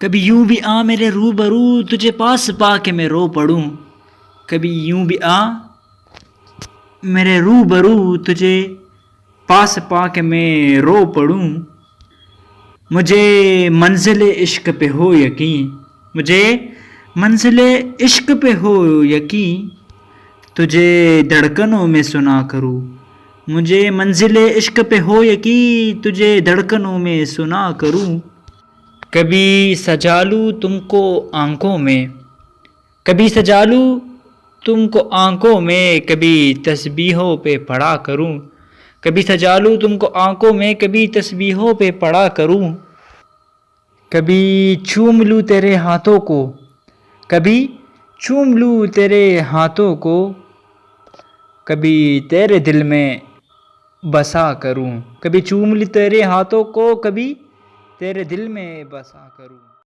کبھی یوں بھی آ میرے روبرو تجھے پاس پا کے میں رو پڑوں، کبھی یوں بھی آ میرے روبرو تجھے پاس پا کے میں رو پڑوں، مجھے منزل عشق پہ ہو یقین، مجھے منزل عشق پہ ہو یقین، تجھے دھڑکنوں میں سنا کروں، مجھے منزل عشق پہ ہو یقین، تجھے دھڑکنوں میں سنا کروں، کبھی سجا لوں تم کو آنکھوں میں، کبھی سجا لوں تم کو آنکھوں میں، کبھی تسبیحوں پہ پڑھا کروں، کبھی سجا لوں تم کو آنکھوں میں، کبھی تسبیحوں پہ پڑھا کروں، کبھی چوم لوں تیرے ہاتھوں کو، کبھی چوم لوں تیرے ہاتھوں کو، کبھی تیرے دل میں بسا کروں، کبھی چوم لوں تیرے ہاتھوں کو، کبھی تیرے دل میں بسا کروں۔